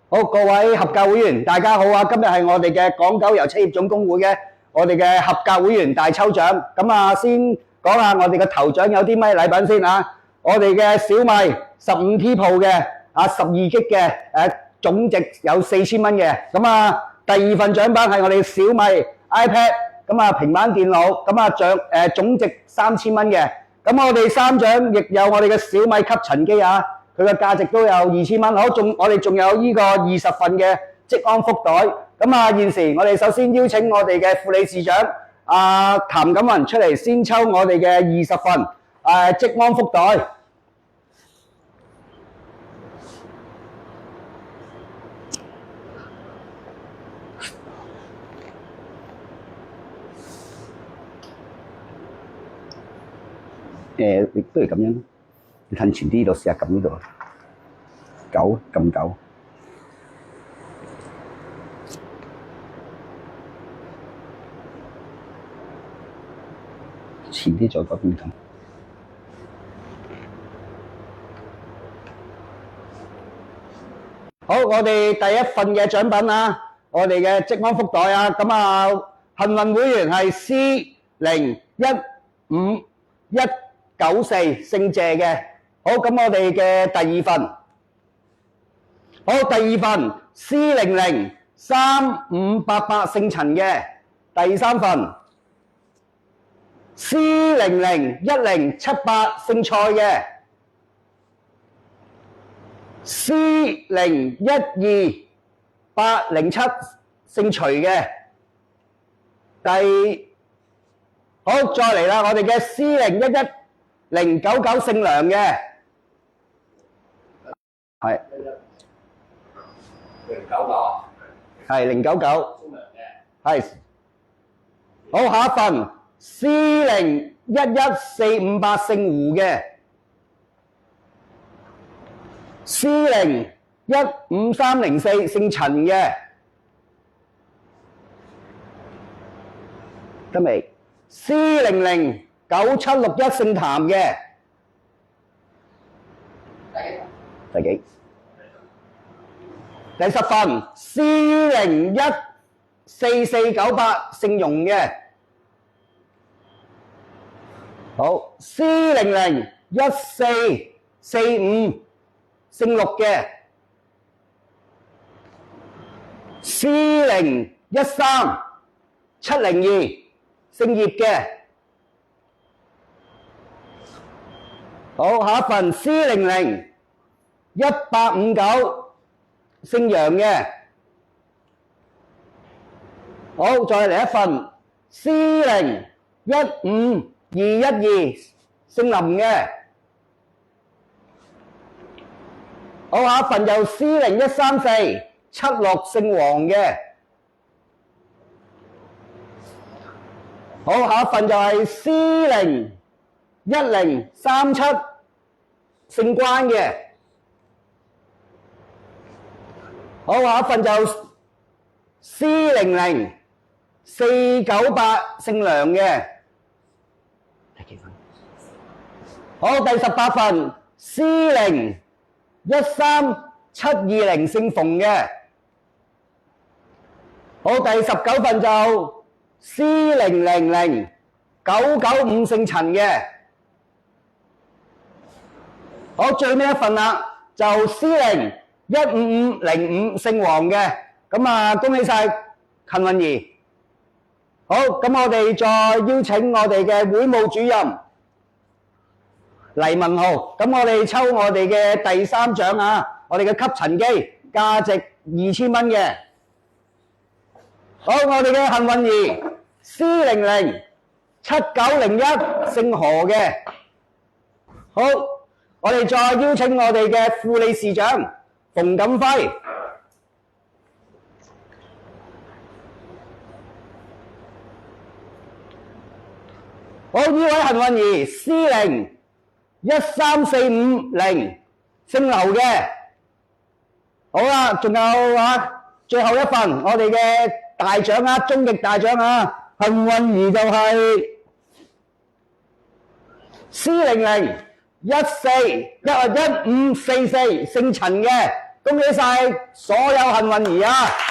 好，各位合格會員，大家好啊！今日係我哋嘅港九油車業總工會嘅我哋嘅合格會員大抽獎。咁啊，先講下我哋嘅頭獎有啲咩禮品先啊！我哋嘅小米15T Pro 嘅12G 嘅總值有4000蚊嘅。咁啊，第二份獎品係我哋小米 iPad 咁啊平板電腦咁啊總值3000蚊嘅。咁我哋三獎亦有我哋嘅小米吸塵機啊！佢嘅價值都有2000蚊，好，我哋仲有呢個20份嘅職安福袋。咁啊，現時我哋首先邀請我哋嘅副理事長譚錦雲出嚟先抽我哋嘅20份職安福袋。亦都係咁樣，你褪前啲度試下撳呢度，9撳9。前啲再嗰邊撳。好，我哋第一份嘅獎品啊，我哋嘅職安福袋啊，咁啊，幸運會員係 C015194姓謝嘅。好，咁我哋嘅第二份，好，第二份 C003588姓陳嘅。第三份 C001078姓蔡嘅。C012807姓徐嘅。好，再嚟啦，我哋嘅 C011099姓梁嘅。係099，係099，係。好，下一份 C011458姓胡嘅。C015304姓陳嘅。得未？ C009761姓譚嘅。第幾？第10份 C014498姓容嘅。好， C001445姓陸嘅。C013702姓葉嘅。好，下一份 C001859姓楊嘅。好，再嚟一份 C015212姓林嘅。好，下一份就 C013476姓黃嘅。好，下一份就係 C01037姓關嘅。好，下一份就 C00498姓梁嘅。第幾份？好，第18份 C013720姓馮嘅。好，第19份就 C000995姓陳嘅。好，最尾一份啦，就 C015505姓黃嘅。咁啊，恭喜晒幸運兒。好，咁我哋再邀請我哋嘅會務主任黎文浩。咁我哋抽我哋嘅第三獎啊，我哋嘅吸塵機，價值2000蚊嘅。好，我哋嘅幸運兒 C007901姓何嘅。好，我哋再邀請我哋嘅副理事長馮錦輝。好，呢位幸運兒 C013450姓劉嘅。好啦，仲有最後一份我哋嘅大獎啊，終極大獎啊，幸運兒就係 C00141544姓陳嘅。恭喜晒所有幸運兒啊！